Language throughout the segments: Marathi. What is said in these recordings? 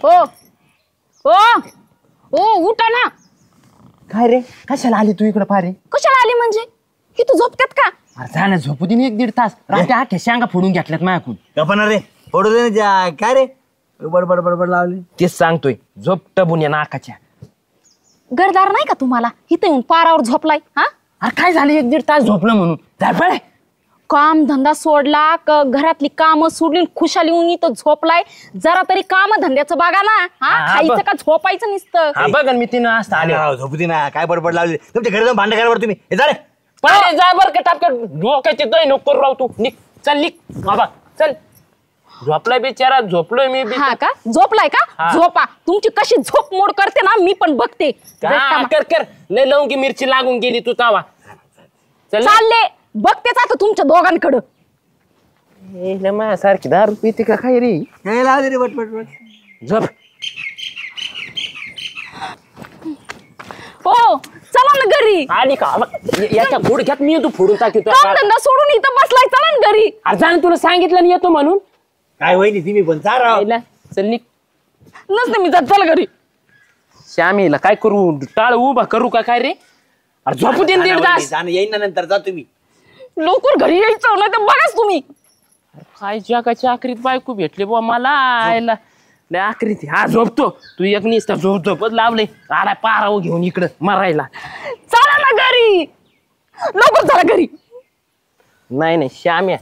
हो हो हो उठा ना. काय रे कशाला आली तू इकडं पारे? कशाला आली म्हणजे ही तू झोपतात का? अरे जा ना झोपू दे 1-1.5 तास. रात्री आख्या शेंगा फोडून घेतल्यात माझ्याकडून. गपना रे फोडू दे ना. काय रे बडबड बडबड लावली. तेच सांगतोय झोप टबून या नाकाच्या. घरदार नाही का तुम्हाला? इथं येऊन पारावर झोपलाय. हा अरे काय झालं 1-1.5 तास झोपलं म्हणून? जा पळ. काम धंदा सोडला घरातली कामं सोडली खुशाली येऊन इथं झोपलाय. जरा तरी काम धंद्याचं बघा ना. हा खायचं का झोपायचं नुसतं? हा बघ मी 3 वाजता आले. झोपू दे ना. काय बडबड लावली तुमच्या घरी जाऊन भांडण करा बरं तुम्ही. हे जा रे पळ जा बर का टापक्या डोक्याचे दही नको करू राव तू. निक चल निक बाबा चल. झोपलाय बिचारा झोपलोय मी बी. हा का झोपलाय का? झोपा. तुमची कशी झोप मोड करते ना मी पण बघते. कर कर लय लवंगी मिरची लागून गेली तू तावा. चालले बघतेच आता तुमच्या दोघांकडं. माझ्यासारखी दारू पिते का काय रे? काय लावली रे बटबट झोप. हो चला ना घरी. आली का याच्या गुडघ्यात मी तू फोडून टाकतो. काम धंदा सोडून इथं बसलाय. चला ना घरी. अरे जा ना तुला सांगितलं नाही येतो म्हणून. काय वहिनी तुम्ही पण जा राव. चल निक. नसते मी जात. चला घरी. श्यामीला काय करू टाळ उभा करू का काय रे? अरे झोपू दे 1.5 तास. येईन ना नंतर जा तुम्ही. लवकर घरी यायचं नाही तर बघाच तुम्ही. काय जगाच्या आखरीत बायको भेटले बुवा मला. आयला लय आखरीत. हा झोपतो तू एक निसता झोपच लावले. आला पाराव घेऊन इकडं मरायला. चला ना घरी. लवकर चला घरी. नाही नाही श्याम्या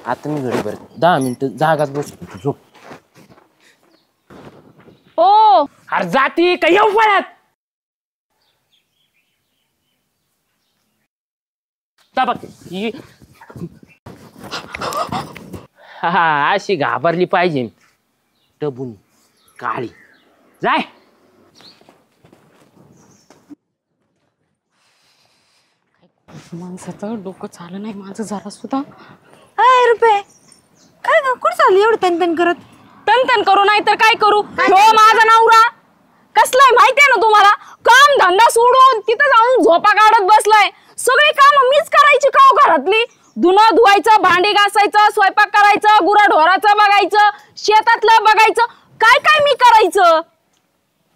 आता मी घरी बरं 10 मिनिटं जागाच बसतो. झोप. हो अरे जाती का येऊ पळत. हा अशी घाबरली पाहिजे टबून काळी. जाय. माणसाचं डोकं चाललं नाही माझं जरा सुद्धा. हाय रुपये काय ग कुठं चालली एवढं तन करत? तन करू नाही तर काय करू? हो माझा नवरा कसलाय माहितीये ना तुम्हाला? काम धंदा सोडून तिथं जाऊन झोपा काढत बसलाय. सगळी काम मीच करायची का हो घरातली? धुणं धुवायचं, भांडी घासायचं, स्वयंपाक करायचं, गुराढोराचं बघायचं, शेतातलं बघायचं, काय काय मी करायचं.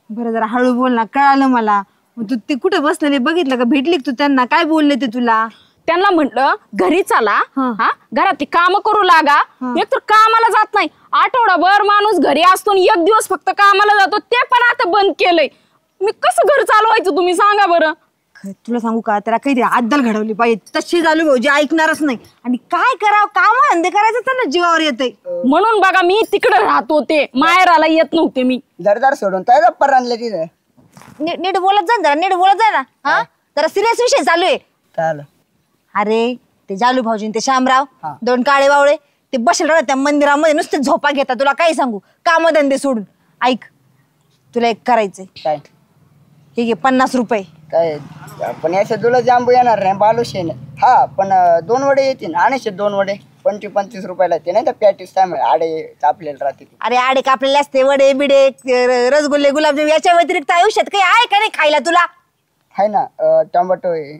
बरं जरा हळू बोल ना. कळालं मला. मग तू ते कुठे बसलेले बघितलं का? भेटली तू त्यांना? काय बोलले ते तुला? त्यांना म्हटलं घरी चला. हा घरातली काम करू लागा. एक तर कामाला जात नाही. आठवडाभर माणूस घरी असतो आणि 1 दिवस फक्त कामाला जातो. ते पण आता बंद केलंय. मी कसं घर चालवायचं तुम्ही सांगा बरं. तुला सांगू का त्याला काहीतरी अद्दल घडवली पाहिजे. तशी झाली भाऊजी ऐकणारच नाही. आणि काय करावं काम धंदे करायचं त्यांना जीवावर येते. म्हणून बघा मी तिकडे राहत होते. माहेराला येत नव्हते मी. दरदार सोडून काय गप्पा आणले तिथे. नीट बोलत जा जरा. नीट बोलत जा ना. हा जरा सिरियस विषय चालू आहे. चाल अरे ते जालू भाऊजी ते शामराव 2 काळे बावळे ते बसले राहतात त्या मंदिरामध्ये नुसते झोपा घेतात. तुला काही सांगू कामधंदे सोडून. ऐक तुला एक करायचंय. काय हे घे 50 रुपये. काय पण याचे तुला जांबू येणार नाही बालुशेने. हा पण 2 वडे येतील. आणायचे 2 वडे 25 रुपयाला. ते नाही तर पॅटीस काय आडे कापलेले राहते. अरे आडे कापलेले असते वडे बिडे रसगुल्ले गुलाबजाम याच्या व्यतिरिक्त आयुष्यात काही आहे का नाही खायला तुला? आहे ना टोमॅटो आहे.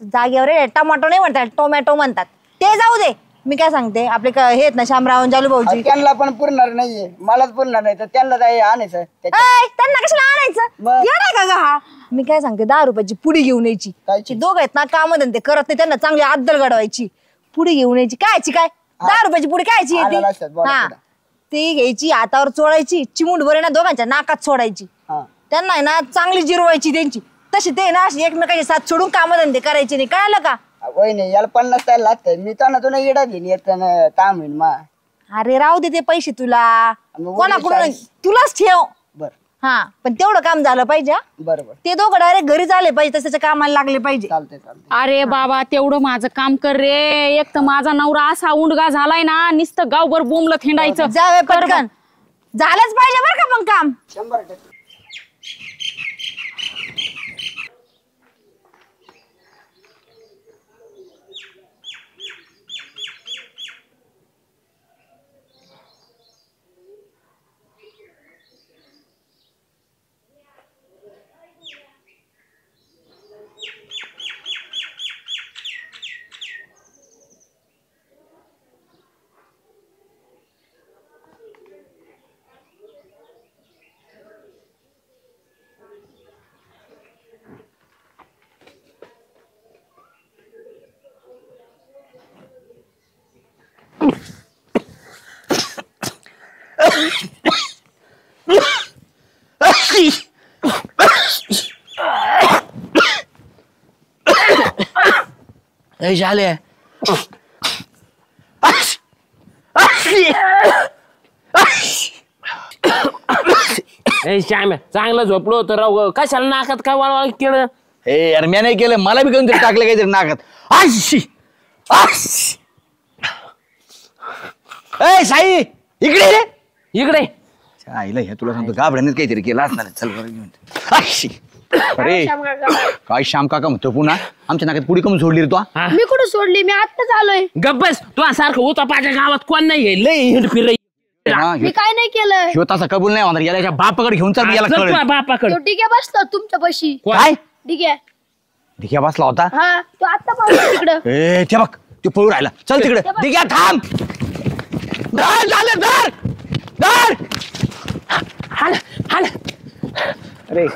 जागेवर टोमॅटो नाही म्हणतात टोमॅटो म्हणतात. ते जाऊ दे. मी काय सांगते आपले हे आहेत ना शामराव जालू भाऊजी. त्यांना पण पुरणार नाहीये. मलाच पुरणार नाही तर त्यांना काय आणायचं. त्यांना कशाला आणायचं? येणार का ग हा? मी काय सांगते 10 रुपयाची पुडी घेऊन यायची. दोघं आहेत ना कामधंदे करत नाही. त्यांना चांगली अद्दल घडवायची. पुडी घेऊन यायची. कायची काय 10 रुपयाची पुडी कायची येते? हा ती घ्यायची हातावर चोळायची. चिमूट भर ना दोघांच्या नाकात सोडायची. त्यांना आहे ना चांगली जिरवायची त्यांची. तशी ते ना एकमेकांचे साथ सोडून कामधंदे करायचे नाही. कळालं का? वय नाही याला 50 द्यायला लागतंय. मी तर ना तुला इडा घेईन येताना काम होईल मा. अरे राहू दे ते पैसे तुला. कोणाकडून तुलाच ठेव. बर हा पण तेवढं काम झालं पाहिजे. बरोबर. ते दोघं डायरेक्ट घरी झाले पाहिजे. तसं कामाला लागले पाहिजे. चालतंय चालतंय. अरे बाबा तेवढं माझं काम कर रे. एक तर माझा नवरा असा उंडगा झालाय ना नुसतं गावभर बोंबलं थिंडायचं. जावे पटकन. झालंच पाहिजे बरं का पण काम. 100%. ए झाले ए श्याम्या चांगलं झोपलो होतं राव कशाला नाकात काय वळवळ केलं ए यार मी नाही केलं मला बी कधी टाकलं काहीतरी नाकात आशी आशी. ए साई इकडे रे इकडे आईला हे तुला सांगतो घाबरण्यात काहीतरी केलं असणार चल बरं घेऊन आशी. अरे काय श्याम काका म्हणतो पुन्हा आमच्या नाकात पुढे कमी सोडली रे तू हा? मी कुठं सोडली मी आत्ताच आलोय गप्पस तू सारखं होता पाच्या गावात कोण नाही आहे लय हिंड फिर मी काय नाही केलं ह्यो तसा कबूल नाही होणार याला बापाकडे घेऊन चल याला कळलं बापाकडे तो ठीक आहे बसला तुमच्या पशी काय ठीक आहे ढिक्या बसला होता हा तो आत्ता पाहतो तिकडं ए ते बघ ते पळू राहिला चल तिकडे ढिक्या थांब धर झालं धर धर हाल हाल अरे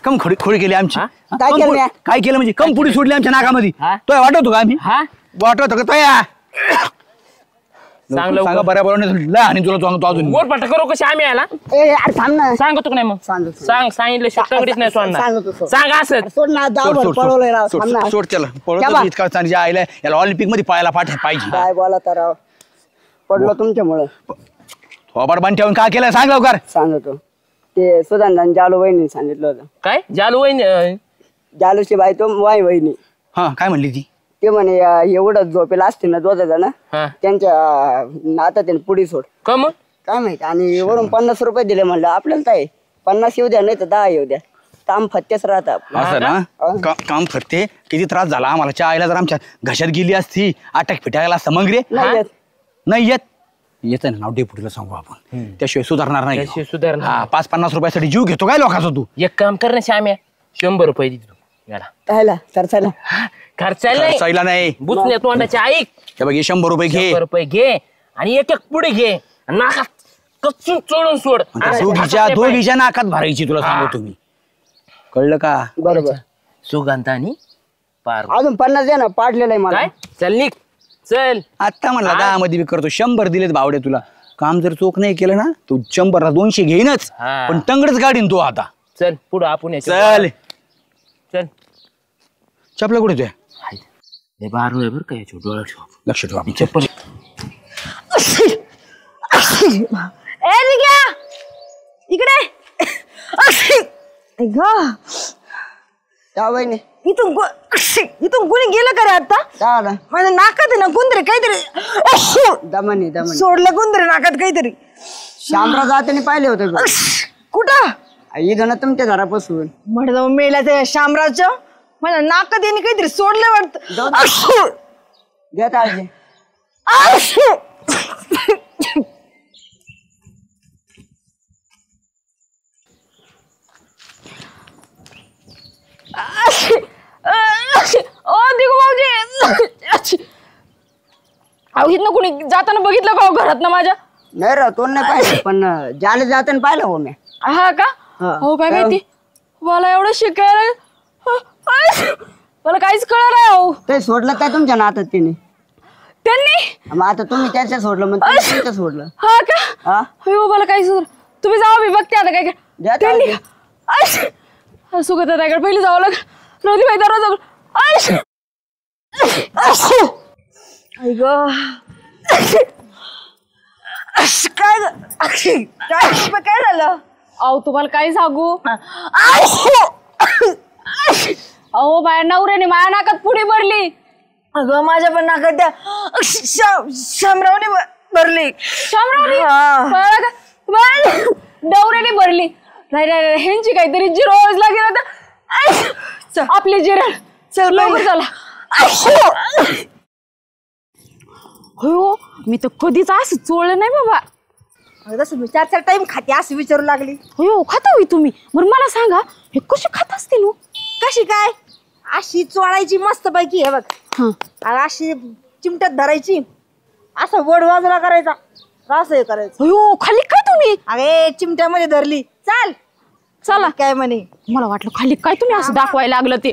कम खोडी खोडी केली आमची काय केलं म्या? काय केलं म्हणजे कम पुढे सोडली आमच्या नाकामध्ये हा? तो वाटवतो का आम्ही हा वाटवतो का तो या चांगलं सांगा बऱ्याबरोबर लय आणि तुला सांगतो अजून गोडपाट करू कशी आम्ही आला ए यार थांब ना सांगतो का नाही मग सांगतो. सांग सांगितलं शेतकरीच नाही सांगतो, सोडणार सोड. सांग असं सोड ना सोड, दाबड सोड, पळवलंय राव सोड, थांब ना. सोड, सोड त्याला क्या पळवतो बा? इतका चांगली आयला याला ऑलिम्पिक मध्ये पळायला पाहिजे काय बोला तर राव पडलो तुमच्यामुळं थोबाड बांध ठेवून काय केलं सांग लवकर सांगतो ते सुधांना जालू वहिनी सांगितलं होतं काय जालू वहीन जालूची बाई तो वाई वहिनी हा काय म्हणली ती ते म्हणे एवढं झोपेला असते ना दोघ जण हा त्यांच्या आता त्यांनी पुढे सोड का मग काय माहिती आणि वरून 50 रुपये दिले म्हणलं आपल्याला काय 50 येऊ द्या नाही तर 10 येऊ द्या काम फत्तेच राहत असं ना काम फरते किती त्रास झाला आम्हाला च्या आईला जर आमच्या घशात गेली असती अटक फिटायला असतं मग रे नाही येत. नाही येत येतं ना नाव डेपुटीला सांगू आपण त्याशिवाय सुधारणार नाही त्याशिवाय सुधारणार हा 5-50 रुपयासाठी जीव घेतो काय लोकांचा तू एक काम कर ना श्याम्या 100 रुपये दे तू याला कायला खर्चायला खर्चायला नाही खर्चायला नाही बुचण्या तोंडाचे ऐक हे बघ हे 100 रुपये घे 100 रुपये घे आणि एक एक पुढे घे आणि नाकात कच्चून चोळून सोड आणि दोघीच्या नाकात भरायची तुला सांगतो तुम्ही कळलं का बरोबर सुगंध आणि पार अजून 50 द्या ना पाडलेलं आहे मला काय चल निघ चल आता म्हणला 10 मध्ये बी करतो 100 दिलेत भावडे तुला काम जर चोख नाही केलं ना तू 100 ला 200 घेईनच हा. पण तंगडच गाडीन तू आता चल पुढं आपण याच्या- चल चल चपला कुठे तुझ्या हे बारू आहे बरं का याच्या डोळा ठेव लक्ष ठेव आपण चप्पल ए निघ्या इकडे त्या वहिनी इथून कोणी गेलं का रे आता काय माझ्या नाकात आहे ना कुंदरे काहीतरी दमनी दमनी सोडलं कुंदरे नाकात काहीतरी शामराव जाताना पाहिले होते का? कुठं इथं ना तुमच्या घरापासून म्हणे जाऊन मेला त्या शामरावच्या माझ्या नाकात यांनी काहीतरी सोडलं वाटतं द्या काळजी ओ दिगू भाऊजी अहो इथनं कुणी जाताना बघितलं का घरात ना माझ्या नाही राव तो नाही पाहिलं पण ज्याला जाताना पाहिलं हो मी हा का हो काय माहिती मला एवढं शिकायला मला काहीच कळलं नाही हो ते सोडलं काय तुमच्या नातात तिने त्यांनी मग आता तुम्ही त्याच्या सोडलं मग तुम्ही तुमचं सोडलं हा का हा हो मला काही सुधार तुम्ही जावा मी बघते आता काय द्या काय त्यांनी काळजी. सुगत त्याकडे पहिली जावं लागेल रोजी बाई दरवाजा काय झालं अहो तुम्हाला काय सांगू अहो माझ्या नवऱ्याने माझ्या नाकात पुढे भरली अगं माझ्या पण नाकात त्या शामरावने भरली शामरावने हा. नवऱ्याने भरली नाही नाही ह्यांची काहीतरी जिरोज लागेल आता आपली जिरण चल लवकर चला हो मी तर कधीच असं चोळलं नाही बाबा अगं तसं मी 4 टाइम खाते असं विचारू लागली हो खाता होई तुम्ही बरं मला सांगा हे कशी खात असतील हो कशी काय अशी चोळायची मस्त पैकी हे बघ हं. आणि अशी चिमट्यात धरायची असा वड बाजूला करायचा असं हे करायचं हो खाली काय तुम्ही अरे चिमट्यामध्ये धरली चाल चला काय म्हणे मला वाटलं खाली काय तुम्ही असं दाखवायला लागलं ते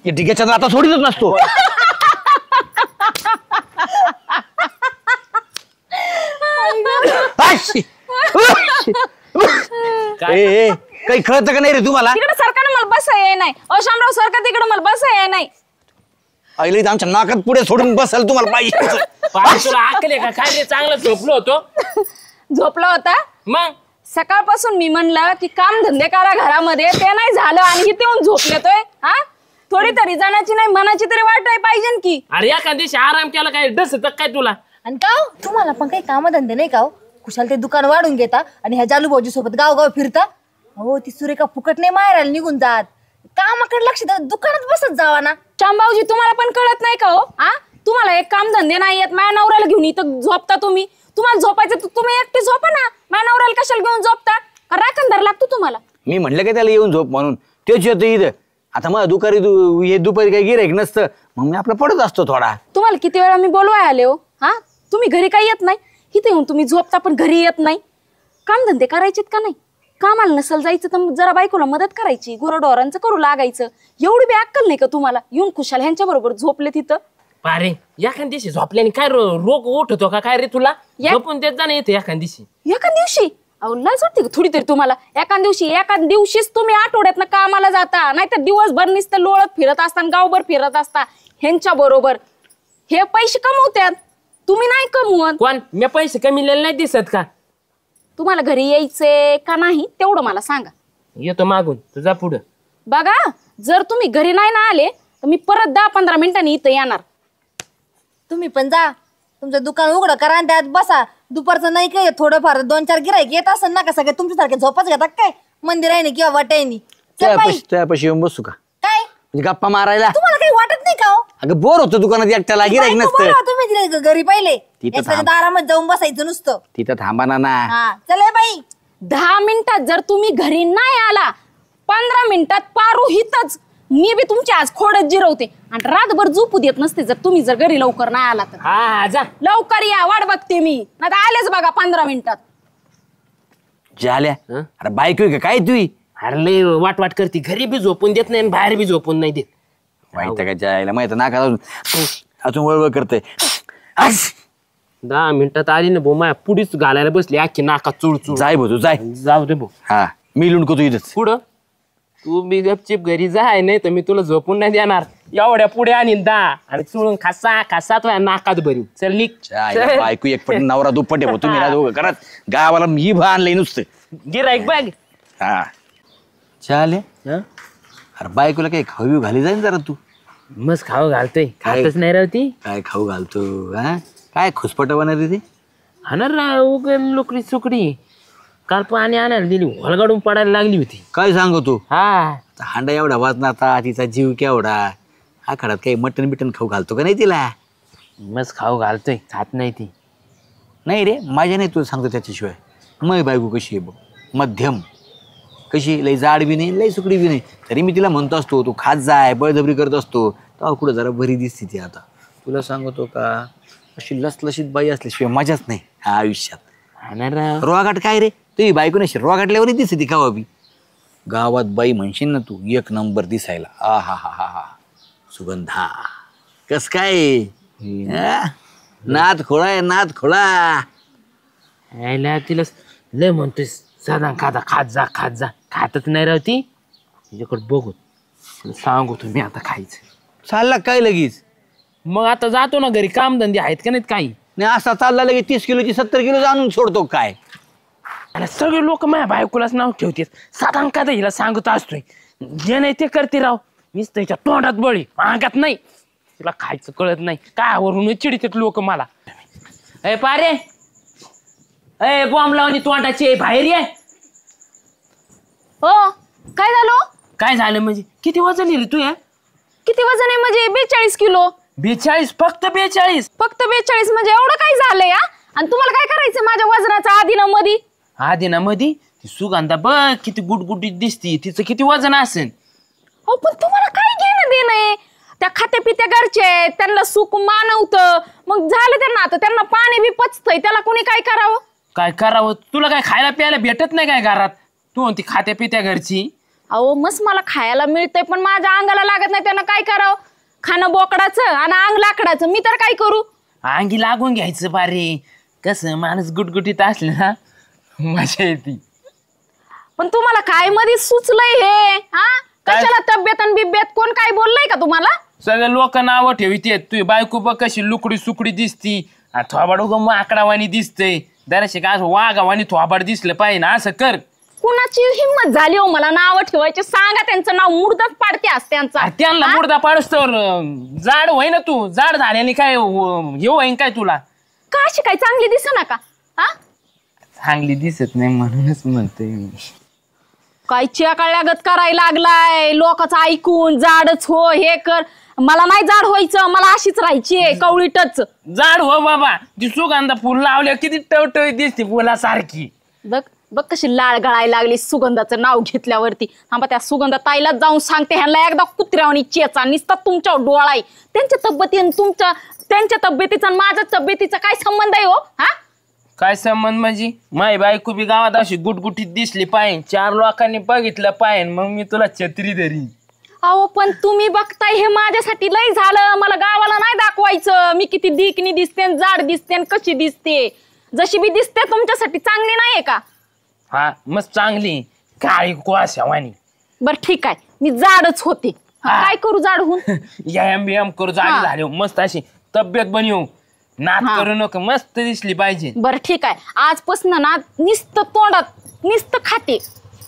ढिग्याच्या आता सोडीतच नसतो आशी. ए, काही कळतं का नाही रे तुम्हाला? तिकडे सरकारने मला बसा याय नाही. शामराव सरकार तिकडे मला बसा याय नाही. आईला इथं आमच्या नाकात पुढे सोडून बसाल तुम्हाला पाहिजे. पारे तुला आकले का काय रे? चांगलं झोपलो होतो. झोपला होता मग सकाळपासून. मी म्हणलं की काम धंदे करा घरामध्ये, ते नाही झालं आणि इथे येऊन झोपलेतोय. हा थोडी तरी जाण्याची नाही मनाची तरी वाट पाहिजे की. अरे एका दिवशी आराम केला काय डसत काय तुला? आणि का हो? तुम्हाला पण काही कामधंदे नाही का हो? कुशाल ते दुकान वाढून घेता आणि ह्या जालू भाऊजी सोबत गावगाव फिरता. हो ती सुरेखा फुकट नाही मारायला निघून जात. कामाकडे लक्ष द्या, दुकानात बसत जावा ना. शामभाऊजी तुम्हाला पण कळत नाही का हो? हा तुम्हाला एक काम धंदे नाही येत. माझ्या नवऱ्याला घेऊन इथं झोपता तुम्ही. तुम्हाला झोपायचं तर तुम्ही एकटी झोपा ना. माझ्या नवऱ्याला कशाला घेऊन झोपता? राखणदार लागतो तुम्हाला. मी म्हटलं का त्याला येऊन झोप म्हणून, तेच येतं इथं. आता मला दुपारी काही गिऱ्हाईक नसतं, मग मी आपला पडत असतो थोडा. तुम्हाला किती वेळा मी बोलवाय आले हो? हा तुम्ही घरी काही येत नाही. इथे येऊन तुम्ही झोपता पण घरी येत नाही. काम धंदे करायचेत का नाही? कामाला नसल जायचं तर जरा बायकोला मदत करायची, गुरंढोरांचं करू लागायचं. एवढी बी अक्कल नाही का तुम्हाला? येऊन खुशाल ह्यांच्या बरोबर झोपले तिथं. पारे एखाद्या दिवशी झोपल्याने काय रोग उठतो का काय रे तुला? झोपून देत जा ना येते एखाद्या दिवशी. एका दिवशी अहो लाज वाटते का थोडी तरी तुम्हाला? एका दिवशीच तुम्ही आठवड्यात कामाला जाता, नाहीतर दिवसभर नुसतं लोळत फिरत असता, गावभर फिरत असता ह्यांच्या बरोबर. हे पैसे कमवतात, तुम्ही नाही कमवत. कोण? मी पैसे कमीलेले नाही दिसत का? तुम्हाला घरी यायचे का नाही तेवढं मला सांगा. येतो मागून, तुझा पुढं बघा. जर तुम्ही घरी नाही ना आले तर मी परत 10-15 मिनिटांनी इथं येणार. तुम्ही पण जा, तुमचं दुकान उघडं करा आणि त्यात बसा. दुपारचं नाही काय थोडंफार 2-4 गिऱ्हाईक येत असेल ना का? सगळे तुमच्यासारखे झोपच घेतात काय मंदिर आहे किंवा वाटायनी? त्यापाशी येऊन बसू का काय म्हणजे गप्पा मारायला? तुम्हाला काही वाटत नाही का हो? अगं बोर होतो दुकानात एकट्याला, गिऱ्हाईक बायको नसतं. बोलवा तुम्ही तिला घरी पहिले तिथं एखाद्या थांब. दारामध्ये जाऊन बसायचं नुसतं. तिथं थांबा ना. हा चला बाई. 10 मिनिटात जर तुम्ही घरी नाही आला, 15 मिनिटात पारू हितच मी बी तुमची आज खोडच जिरवते आणि रातभर झोपू देत नसते जर तुम्ही जर घरी लवकर नाही आला तर. हा जा लवकर या, वाट बघते मी. नाही तर आलेच बघा 15 मिनिटात. झाल्या अरे बायको आहे का काय तुई? अरे लय वाट करते. घरी बी झोपून देत नाही आणि बाहेर बी झोपून नाही देत. माहिती का जायला माहित नाका अजून वळवळ करते. 10 मिनिटात आली ना भाऊ, माया पुढीच घालायला बसली अख्खी नाका चुळचुळ. जाय भाऊ तू जाय. जाऊ दे भाऊ. हा मी लुंडको तू इथंच. पुढं तू बी गपचिप घरी जाय, नाही तर मी तुला झोपून नाही देणार. एवढ्या पुढे आणि आणि चुळून खासा तुझ्या नाकात भरी. चल निघ. बायको एक पट नवरा दुप्पट आहे भाऊ. तुम्ही ना दोघं करत गावाला मी आणलंय नुसतं. गिराईक बघ. हा चाले. अरे बायकोला काही खाऊ घाली जाईन जरा तू. मस्त खाऊ घालतोय. खातच नाही राहती. काय खाऊ घालतो? हा काय खुसपट बनणार ती? हाणार उगल लोकडी सुकडी. काल पाणी आणायला दिली, हलगाडून पडायला लागली होती. काय सांगतो? हा हांडा एवढा वाजनाता, तिचा जीव केवढा. आखाड्यात काही मटन बिटन खाऊ घालतो का नाही तिला? मस्त खाऊ घालतोय. खात नाही ती. नाही रे माझ्या नाही, तुला सांगतो त्याच्याशिवाय. मग बायको कशी आहे बघ, मध्यम. कशी लई जाड बी नाही लई सुकडी बी नाही. तरी मी तिला म्हणतो असतो तू खात जाय, बळजबरी करत असतो. तेव्हा कुठं जरा बरी दिसते ती. आता तुला सांगतो का, अशी लसलशीत बाई असल्याशिवाय मजाच नाही ह्या आयुष्यात. हाणार रोगाट काय रे तुझी बायको नाही, रोगाटल्यावरही दिसते ती का बी. गावात बाई म्हणशील ना तू, 1 नंबर दिसायला. आ हा हा हा हा सुगंधा कस काय नाद खोळा आहे, नाद खोळा. यायला तिला लय म्हणतोय साधा खात जा. खातच नाही राहती. तिच्याकडे बघून सांगू तुम्ही आता खायचं. चालला काय लगेच? मग आता जातो ना घरी, कामधंदे आहेत का नाहीत काही? नाही असा चालला लगेच 30 किलोची 70 किलो आणून सोडतो काय? आणि सगळे लोक माझ्या बायकोलाच नाव ठेवतात. साधा का हिला सांगत असतोय, जे नाही ते करते राव. मीच त्याच्या तोंडात बळी, अंगात नाही. तिला खायचं कळत नाही. काय वरून चिडतात लोक मला. अय पारे, अय बॉम्ब लावणी तोंडाची बाहेर ये. हो काय झालं? काय झालं म्हणजे? किती वजन आहे रे तू? किती वजन आहे म्हणजे? 42 किलो. 42? फक्त 42? फक्त 42 म्हणजे एवढं काय झालंय? आणि तुम्हाला काय करायचं माझ्या वजनाचा आधी ना मधी? आधी ना मधी ती सुगंधा बघ किती गुटगुटीत दिसती. तिचं किती वजन असेल? हो पण तुम्हाला काय घेणं देणं आहे? त्या खात्या पित्या घरचे, त्यांना सुख मानवतं. मग झालं त्यांना, आता त्यांना पाणी बी पचतंय, त्याला कोणी काय करावं? काय करावं? तुला काय खायला प्यायला भेटत नाही काय घरात? तू म्हणती खात्या पित्या घरची. अहो मस्त मला खायला मिळतंय, पण माझ्या अंगाला लागत नाही. त्यांना काय करावं? खाणं बोकडाचं आणि अंग लाकडाचं. मी तर काय करू? अंगी लागून घ्यायचं बारे. कसं माणूस गुटगुटीत असले ना मजा येते. पण तुम्हाला काय मध्ये सुचलंय हे हा? काय? कशाला तब्येत आणि बिब्येत कोण काय बोललंय का तुम्हाला? सगळे लोक नावं ठेवते तुझी बायको बघ कशी लुकडी सुकडी दिसती, थोबाड उगम आकडावानी दिसतंय, दरशी काय असं वाघावानी थोबाड दिसलं पाहिजे ना, असं कर. कुणाची हिंमत झाली हो मला नाव ठेवायचे? सांगा त्यांचं नाव, मुर्दाच पाडते आज त्यांचा. अरे त्यांना मुर्दा पाडस तर जाड होई ना तू, जाड झाल्याने काय हे होईन काय तुला? का अशी काय चांगली दिसेना का? हा चांगली दिसत नाही म्हणूनच म्हणतोय मी. काय चियाकाळ्यागत करायला लागलाय लोकांचं ऐकून, जाडच हो हे कर. मला नाही जाड व्हायचं, मला अशीच राहायची कवळीटच. जाड हो बाबा, ती सुगंधा फुल लावल्या किती टवटवी दिसते फुलासारखी. बघ बघ कशी लाळ गळायला लागली सुगंधाचं नाव घेतल्यावरती. थांबा त्या सुगंधा ताईलाच जाऊन सांगते, ह्यांना एकदा कुत्र्यावानी चेचा निसता तुमच्यावर डोळा आहे. त्यांच्या तब्येतीने त्यांच्या तब्येतीचा आणि माझ्या तब्येतीचा काय संबंध आहे हो? हा काय संबंध म्हणजे? माई बायको बी गावात अशी गुटगुटीत दिसली पाहिजे, 4 लोकांनी बघितलं पाहिजे, मग मी तुला छत्री धरी. अहो पण तुम्ही बघताय हे माझ्यासाठी लय झालं. मला गावाला नाही दाखवायचं मी किती देखणी दिसते, जाड दिसते, कशी दिसते. जशी बी दिसते तुमच्यासाठी चांगली नाहीये का? हा मस्त चांगली काळी कुवाशावानी. बर ठीक आहे, मी जाडच होते. हा. काय करू जाड होऊन? व्यायाम बियाम करू, जाडी झाली मस्त अशी तब्येत बनवू, नाच हा. करू नको, मस्त दिसली पाहिजे. बर ठीक आहे, आजपासून ना नुसतं तोंडात नुसतं खाते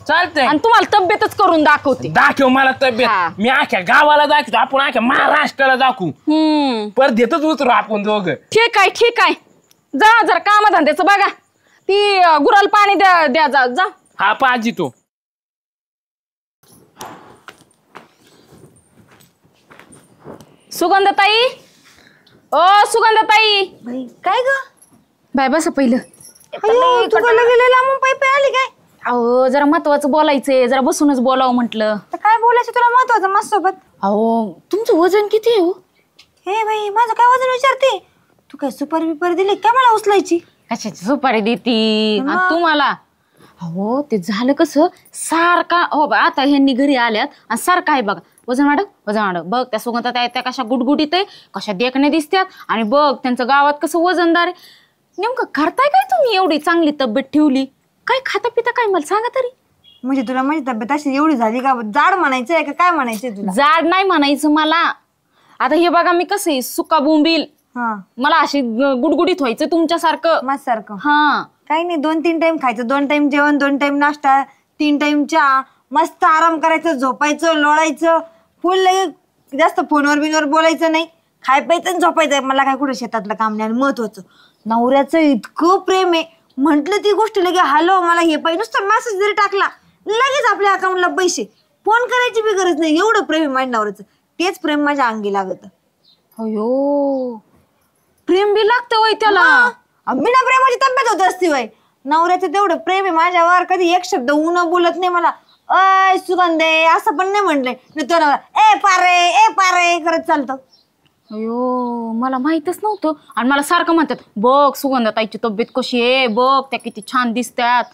चालतंय. आणि तुम्हाला तब्येतच करून दाखवते. दाखव मला तब्येत. हा. मी आख्या गावाला दाखवतो, आपण आख्या महाराष्ट्राला दाखवू. परत देतच उतरू आपण दोघं. ठीक आहे ठीक आहे, जा जरा कामधंद्याचं बघा. ती गुराला पाणी द्या जा जा. हा पाजी तो. सुगंधताई, ओ सुगंधताई. बाई काय ग? बाय बस पहिलं. तू गेलेला मग पाय आली काय? अहो जरा महत्वाचं बोलायचंय, जरा बसूनच बोलावं म्हटलं. तर काय बोलायचं तुला महत्वाचं माझ्यासोबत? अहो तुमचं वजन किती आहे हो? हे बाई माझं काय वजन विचारते? तू काय सुपारी बिपारी दिली काय मला उचलायची? कशाची सुपारी देती आणि तुम्हाला? अहो ते झालं कसं सारखा हो बा, आता ह्यांनी घरी आल्यात आणि सारखं आहे बघा वजन वाढ बघ. त्या सुगंधात आहे त्या कशा गुटगुटीत आहे, कशा देखणे दिसतात, आणि बघ त्यांचं गावात कसं वजनदार आहे. नेमकं करताय काय तुम्ही एवढी चांगली तब्येत ठेवली? काय खाता पिता काय मला सांगा तरी. म्हणजे तुला माझी तब्येत अशी एवढी झाली का? जाड म्हणायचंय का काय म्हणायचंय तुला? जाड नाही म्हणायचं मला. आता हे बघा मी कसं आहे सुका बोंबील, हा मला अशी गुडगुडीत व्हायचं तुमच्यासारखं. माझ्यासारखं हा काही नाही. 2-3 टाइम खायचं, 2 टाइम जेवण, 2 टाइम नाश्ता, 3 टाइम चहा, मस्त आराम करायचं, झोपायचं, लोळायचं, फुल जास्त फोनवर बिनवर बोलायचं नाही, खाय प्यायचं आणि झोपायचं. मला काय कुठं शेतातलं काम नाही. आणि महत्वाचं नवऱ्याचं इतकं प्रेम आहे, म्हंटल ती गोष्ट लगे हॅलो मला हे पाहिजे, नुसतं मेसेज जरी टाकला लगेच आपल्या अकाउंटला पैसे, फोन करायची बी गरज नाही. एवढं प्रेम आहे माझ्या नवऱ्याचं. तेच प्रेम माझ्या अंगी लागत. अयो प्रेम बी लागतं वय त्याला. बिना प्रेमाची तब्येत होत असती वय. नवऱ्याचं तेवढं प्रेम आहे माझ्यावर, कधी एक शब्द उन बोलत नाही मला. अय सुगंधे असं पण नाही म्हटलंय. तो नवरा ए पारे करत चालतो. अयो मला माहितच नव्हतं. आणि मला सारखं म्हणतात बघ सुगंधाताईची तब्येत कशी आहे, बघ त्या किती छान दिसतात.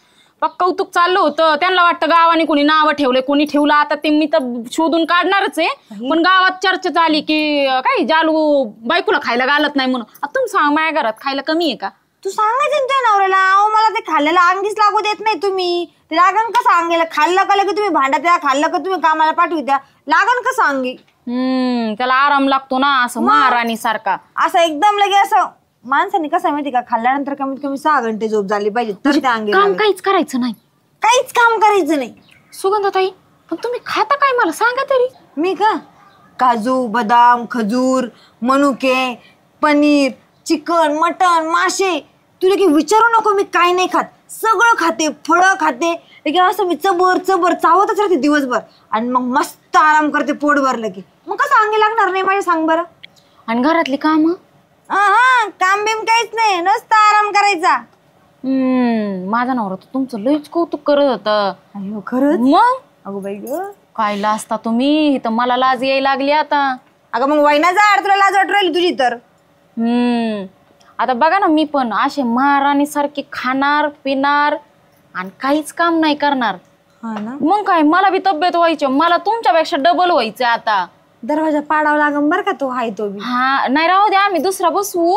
पक्क कौतुक चाललं होतं. त्यांना वाटतं गावाने कोणी नावं ठेवलंय, कोणी ठेवलं. आता ते मी तर शोधून काढणारच आहे. पण गावात चर्चा झाली की काय जालू बायकोला खायला घालत नाही म्हणून. आता तुम्ही सांग माझ्या घरात खायला कमी आहे का? तू सांगायचं ना तुझ्या नवऱ्याला, अहो मला ते खाल्लेलं अंगीच लागू देत नाही तुम्ही. ते लागण कसं अंगीला? खाल्लं का की तुम्ही भांडा द्या, खाल्लं का तुम्ही कामाला पाठवू द्या, लागण कसं अंगी? त्याला आराम लागतो ना असं महाराणी सारखा. असं एकदम लगे असं माणसाने कसं माहिती का, खाल्ल्यानंतर कमीत कमी 6 घंटे झोप झाली पाहिजे तर त्या अंगी काम काहीच करायचं नाही, काहीच काम करायचं नाही. सुगंधाताई पण तुम्ही खाता काय मला सांगा तरी. मी का काजू बदाम खजूर मनुके पनीर चिकन मटन मासे, तुला की विचारू नको मी काय नाही खात. सगळं खाते, फळं खाते, असं मी चबर चावतच राहते दिवसभर. आणि मग मस्त आराम करते पोट भरलं की. मग कसं अंगी लागणार नाही माझ्या सांग बरं. आणि घरातली काम? हा काम बिम काहीच नाही, नुसतं आराम करायचा. माझा नवरा तर तुमचं लयच कौतुक करत होता. अयो खरंच? मग अगो बाई ग काय लाजता तुम्ही, तर मला लाज यायला लागली आता. अगं मग वैना जा, तुला लाज वाटू राहिली तुझी तर. आता बघा ना मी पण असे महाराणी सारखी खाणार पिणार आणि काहीच काम नाही करणार. हा ना. मग काय मला बी तब्येत व्हायची, मला तुमच्यापेक्षा डबल व्हायचं आता. दरवाजा पाडावा लागेल बरं का तो हाय तो बी. हा नाही राहू द्या आम्ही दुसरा बसवू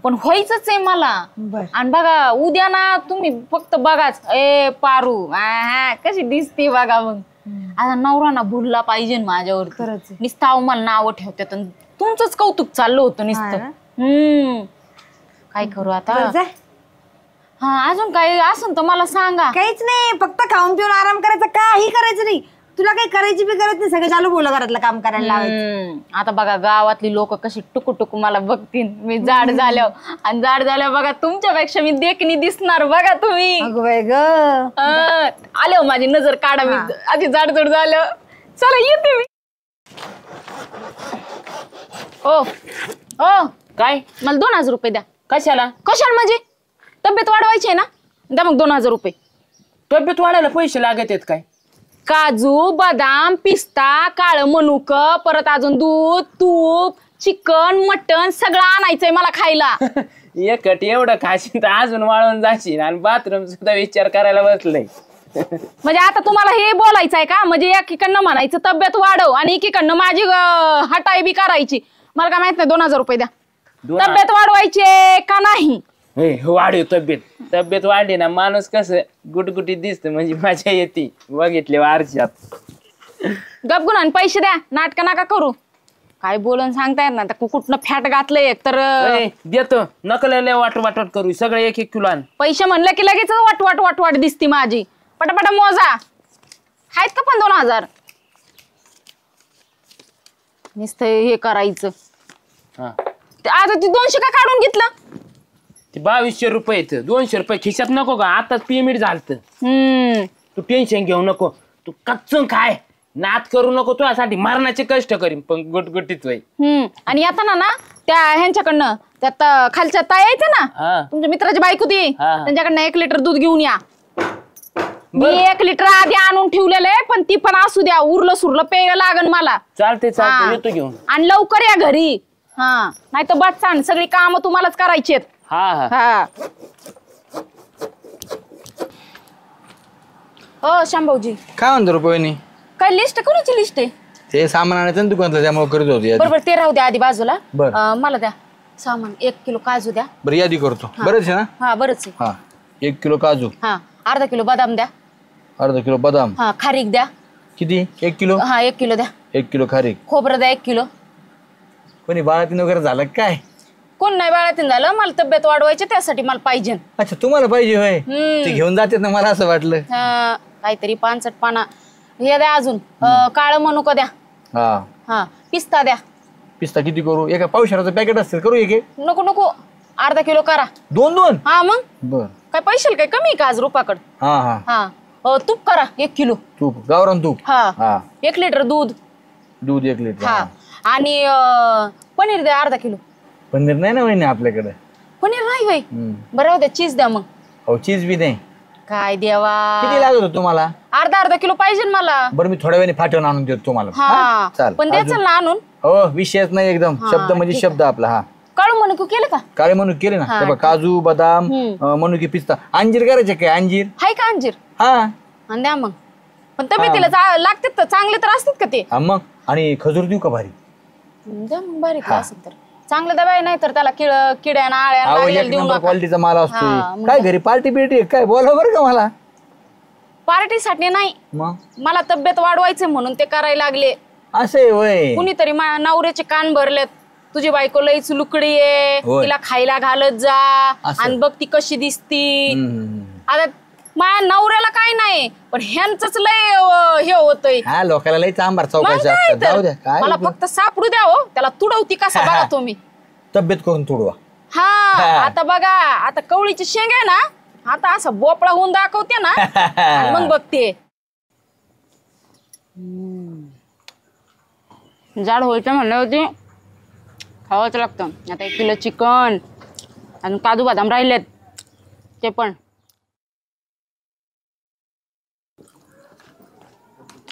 पण व्हायचंच आहे मला. बर. आणि बघा उद्या ना तुम्ही फक्त बघाच ए पारू कशी दिसते बघा मग. आता नवरा ना भुलला पाहिजे माझ्यावर. खरंच आहे. नुसतं मला नाव ठेवतात आणि तुमचंच कौतुक चाललं होतं नुसतं. काय करू आता. बरं, जा. हा अजून काही असून तर मला सांगा. काहीच नाही फक्त खाऊन पिऊन आराम करायचा काही करायचं नाही. तुला काही करायची बी गरज नाही सगळं चालू बोला घरातलं काम करायला लावायचं. आता बघा गावातली लोक कशी टुकू टुकू मला बघतील मी जाड झाल्यावर. आणि जाड झाल्यावर बघा तुमच्यापेक्षा मी देखणी दिसणार बघा तुम्ही. अगं बाई ग आले हो माझी नजर काढा मी आधी जाड जोड झालं. चला येते मी. ओ ओ काय मला 2000 रुपये द्या. कशाला कशाला म्हणजे तब्येत वाढवायची आहे ना द्या मग 2000 रुपये. तब्येत वाढायला पैसे लागत आहेत काय. काजू बदाम पिस्ता काळं मनुक परत अजून दूध तूप चिकन मटन सगळं आणायचंय मला खायला. एकट एवढं खाशील तर अजून वाळून जाशील आणि बाथरूम सुद्धा विचार करायला बसलंय. म्हणजे आता तुम्हाला हे बोलायचं आहे का म्हणजे एकीकडनं म्हणायचं तब्येत वाढव आणि एकीकडनं माझी हटाई बी करायची. मला काय माहित नाही 2000 रुपये द्या. तब्येत वाढवायची का नाही. वाढव तब्येत वाढली ना माणूस कसं गुटगुटीत दिसत म्हणजे मजा येते बघितले आरशात. गपगुण आणि पैसे द्या नाटक नका करू. काय बोलून सांगतायत ना कुठनं फॅट घातलंय एक तर. देतो नकल वाट करू सगळं 1-1 किलो आण. पैसे म्हणलं की लगेच वाट दिसती माझी. पटापटा मोजा आहेत का पण 2000. नुसतं हे करायचं. आता ती 200 का काढून घेतलं. ते 2200 रुपये येत 200 रुपये खिशात नको का आताच पेमेंट झालत. तू टेन्शन घेऊ नको तू कच्चून काय नात करू नको तुझ्यासाठी मरणाचे कष्ट करीन पण गुटगुटीत होई. आणि येताना ना त्या ह्यांच्याकडनं त्यात खालच्या ताई आहेत ना तुमच्या मित्राची बायको ती त्यांच्याकडनं 1 लिटर दूध घेऊन या. मी 1 लिटर आधी आणून ठेवलेलं आहे पण ती पण असू द्या उरलं सुरलं प्यायला लागन मला. चालते येतो घेऊन. आणि लवकर या घरी. हा नाही तर बस सांग सगळी काम तुम्हालाच करायची आहेत. हा हो शांभाऊजी काय म्हणतो रुपये काय लिस्ट कोणाची लिस्ट आहे. ते सामान आणायचं ना दुकानात त्यामुळे करत होते. बरोबर ते राहू द्या आधी बाजूला. बरं. मला द्या सामान 1 किलो काजू द्या. बरं यादी करतो बरंच आहे ना. हा बरंच आहे. हा 1 किलो काजू. हा अर्धा किलो बदाम द्या. अर्धा किलो बदाम. हा खारीक द्या. किती 1 किलो. हा 1 किलो द्या. 1 किलो खारीक. खोबरं द्या 1 किलो. कोणी बाळातीन वगैरे झालं काय. कोण नाही बाळातीन झालं मला तब्येत वाढवायची त्यासाठी मला पाहिजे. अच्छा तुम्हाला पाहिजे होय ते घेऊन जाते ना मला असं वाटलं. काहीतरी 65 पाना हे द्या अजून काळं मनुका द्या. हा पिस्ता द्या. पिस्ता किती करू एका पावशेराचं पॅकेट असतं करू एक. नको नको अर्धा किलो करा. 2 हा मग बर काय पैशाल काय कमी का आज रुपाकड. हा तूप करा 1 किलो. तूप गावरान तूप. हा 1 लिटर दूध. 1 लिटर. हा आणि पनीर द्या अर्धा किलो. पनीर नाही ना वहिनी आपल्याकडे. पनीर नाही होय. बरं द्या चीज द्या मग. हो चीज बी नाही. काय देवा किती लागत होत तुम्हाला. अर्धा किलो पाहिजे मला. बरं मी थोड्या वेळाने फाटवून आणून देतो तुम्हाला. हा चाल पण द्याच ना आणून. हो विषयच नाही एकदम शब्द म्हणजे शब्द आपला. हा काळू मनुके केलं का. काळे मनुके केले ना काजू बदाम मनुके पिस्ता अंजीर करायचे काय अंजीर. हाय का अंजीर. हा आणि द्या मग पण तब्येतीला लागतात तर चांगले तर असतात का ते. मग आणि खजूर देऊ का भारी. द्या मग बारीक असेल तर चांगलं दबाई नाही तर त्याला किड्याना आळ्या देऊ नका. क्वालिटीचा माल असतो. काय घरी पार्टी बिर्टी काय बोला बरं का मला. पार्टीसाठी नाही मग मला तब्येत वाढवायचे म्हणून ते करायला लागले. असे वय कुणीतरी नवऱ्याचे कान भरलेत. तुझी बायको लईच लुकडी आहे तिला खायला घालत जा आणि बघ ती कशी दिसती. आता माझ्या नवऱ्याला काय नाही पण ह्यांचंच लय हे होतंय. हा लोकांना लय चांबार चौकायचं असतं. जाऊ द्या काय मला फक्त सापडू द्या हो त्याला तुडवती कसा बघा तुम्ही. तब्येत करून तुडवा. हा आता बघा आता कवळीची शेंग आहे ना आता असा बोपळा होऊन दाखवते ना आणि मग बघते. जाड व्हायचं म्हणलं होती खावाच लागतं. आता 1 किलो चिकन आणि काजू बदाम राहिलेत ते पण.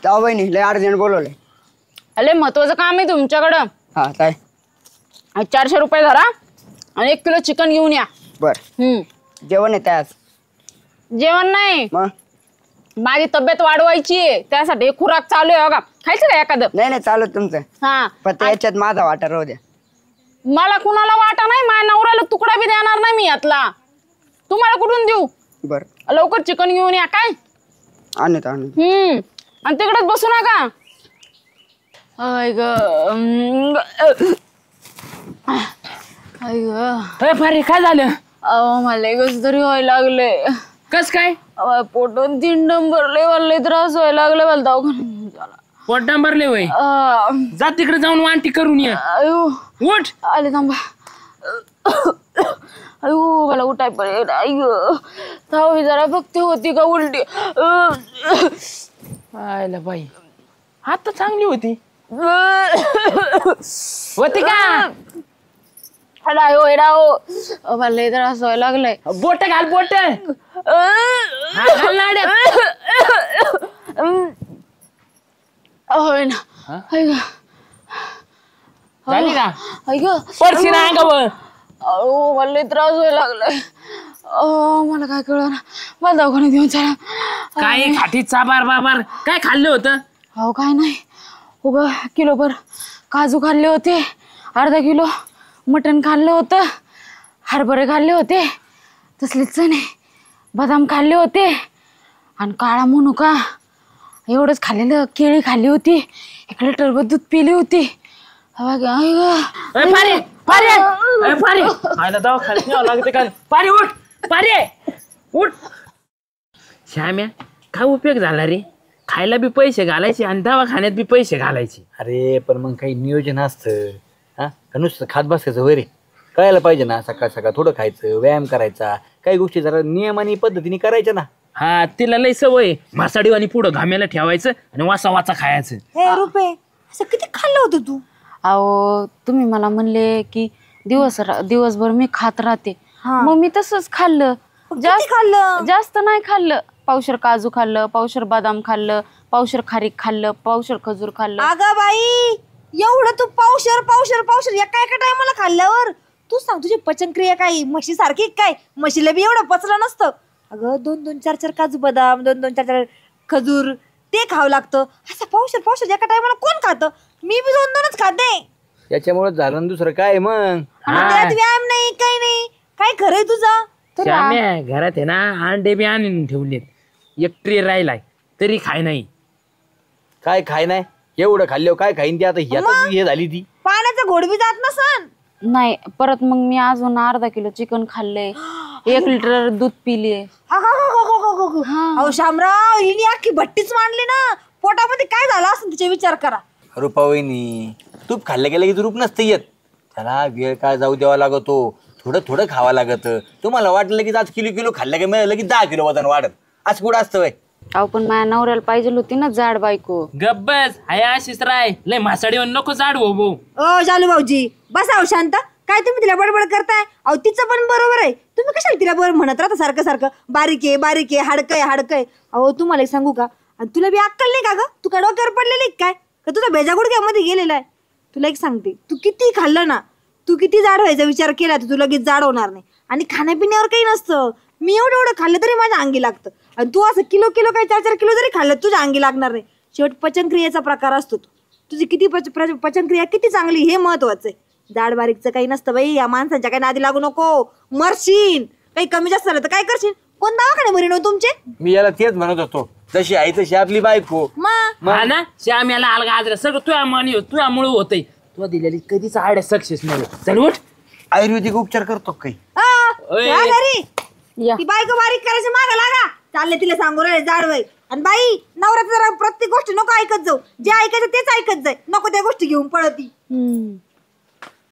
त्या बहिणी लय अर्जंट बोलवले. अरे महत्वाचं काम आहे तुमच्याकडं. हा काय 400 रुपये धरा आणि 1 किलो चिकन घेऊन या. बर जेवण आहे त्याच. जेवण नाही मग माझी तब्येत वाढवायची आहे त्यासाठी खुराक चालू आहे बघा. खायचं का एखादं? नाही नाही चालत तुमचं, हा पण त्याच्यात माझा वाटा राहू द्या. मला कुणाला वाटा नाही, माझ्या नवऱ्याला तुकडा बी देणार नाही मी यातला. तुम्हाला कुठून देऊ? बरं लवकर चिकन घेऊन या काय. आणत आणि तिकडेच बसू नका. आय ग आय ग फारे काय झालं? मला एकच तरी व्हायला लागले. कस काय? पोटून 3 नंबर लय त्रास व्हायला लागले. मला दवाखान्यात घेऊन चला. पोट डांबरले वय, जा तिकडे जाऊन वांटी करून ये. अयो उठ. आले थांबा. अयो मला उठाय पडेल. अयो थांबी जरा बघते होती का उलटी. आयला बाई आता चांगली होती होती का? मला लय त्रास व्हायला लागलाय. बोट घाल बोट. होय ना. झाली का? ऐक पडशी ना अंगावर. अहो मला लय त्रास व्हायला लागलाय. मला काय कळलं ना. मला दवाखान्यात घेऊन चला. काय खाटी चाबार बाबार काय खाल्लं होतं? अहो काय नाही, उगा किलोभर काजू खाल्ले होते, अर्धा किलो मटण खाल्लं होतं, हरभरे खाल्ले होते, तसले चणे बदाम खाल्ले होते आणि काळा मुनुका एवढंच खाल्लेलं. केळी खाल्ली होती, 1 लिटरभर दूध पिली होती. पारे उठ, पारे उठ. श्याम्या काय उपयोग झाला रे? खायला बी पैसे घालायचे आणि दवाखान्यात बी पैसे घालायचे. अरे पण मग काही नियोजन असतं हा, का नुसतं खात बसायचं वय रे? कळायला पाहिजे ना, सकाळ सकाळ थोडं खायचं, व्यायाम करायचा, काही गोष्टी जरा नियमाने पद्धतीने करायच्या ना. हा तिला लय सवय मासाडीवानी पुढं घामेला ठेवायचं आणि वाचा वाचा खायचं. हे रुपे असं किती खाल्लं होतं तू? अहो तुम्ही मला म्हणले की दिवसभर मी खात राहते, मग मी तसंच खाल्लं. जास्त नाही खाल्लं. पावशर काजू खाल्लं, पावशर बदाम खाल्लं, पावशर खारीक खाल्लं, पावशर खजूर खाल्लं. अगं बाई एवढं तू पावशर पावशर पावशर एका टायमाला खाल्ल्यावर तू सांग तुझी पचनक्रिया काय म्हशी सारखी काय? म्हशीला बी एवढं पचलं नसतं. अगं 2-2, 4-4 काजू बदाम, 2-2, 4-4 खजूर ते खावं लागतं. असं पावशर पावशर एका टायमाला कोण खातं? मी बी 2-2च खाते. याच्यामुळे झालं ना दुसरं काय मग? त्यात व्यायाम नाही काही नाही. काय खरंय तुझं? श्याम्या घरात आहे ना अंडे बी आणून ठेवलेत, 1 ट्रे राहिलाय तरी खाय नाही. काय खाय नाही? एवढं खाल्ल्यावर काय खाईन ती? आता ह्याच हे झाली ती. पाण्याचा घोड बी जात नसन. नाही परत मग मी अजून अर्धा किलो चिकन खाल्ले, 1 लिटर दूध पिले. अहो शामराव हिने अख्खी भट्टीच मांडली ना. पोटामध्ये काय झालं असं तिचा विचार करा. रुपावहिनी तूप खाल्लं गेलं की रूप नसतं येत. त्याला वेळ काय जाऊ द्यावा लागतो, थोडं थोडं खावा लागत. तुम्हाला वाटलं की आज किलो खाल्लं की मिळालं की 10 किलो वजन वाढत, असं कुठं असतं वय? अहो पण माझ्या नवऱ्याला पाहिजे होती ना जाड बायको. गब्बस हाय अशीच राय, लय मासाडीवर नको जाड हो भाऊ. ओ जालू भाऊजी बसा शांत. काय तुम्ही तिला बडबड करताय? अहो तिचं पण बरोबर आहे. तुम्ही कशाला तिला बरोबर म्हणत राहता सारखं सारखं? बारीक आहे हाडकय हाडकय. अहो तुम्हाला एक सांगू का, आणि तुला बी अक्कल नाही का ग? तू का डोक्यावर पडलेली काय का तुझा भेजा गुडघ्यामध्ये गेलेला आहे? तुला एक सांगते, तू किती खाल्लं ना, तू किती जाड व्हायचा विचार केला तर तू लगेच जाड होणार नाही. आणि खाण्यापिण्यावर काही नसतं. मी एवढं खाल्लं तरी माझ्या अंगी लागतं, आणि तू असं किलो काही 4-4 किलो जरी खाल्लं तुझ्या अंगी लागणार नाही. शेवट पचनक्रियेचा प्रकार असतो. तुझी किती पचनक्रिया किती चांगली हे महत्वाचं आहे. जाड बारीकचं काही नसतं बाई. या माणसांच्या काही नादी लागू नको, मरशील. काही कमी जास्त झालं तर काय करशील? कोण दवाखाने बरी नव्हते तुमचे? मी याला तेच म्हणत होतो, जशी आई तशी आपली बायको. हा ना श्याम्याला अलगा आजरा सगळं तुझ्यामुळे होतंय. तुला दिलेली कधीच आयडिया सक्सेस नाही. चल उठ. आयुर्वेदिक उपचार करतो काही. घरी ती बायको बारीक करायची मागा लागा. चालले तिला सांगू राहिले जाड वय. आणि बाई नवऱ्याचं जरा प्रत्येक गोष्ट नको ऐकत जाऊ. जे ऐकायचं तेच ऐकत जाय, नको त्या गोष्टी घेऊन पळती.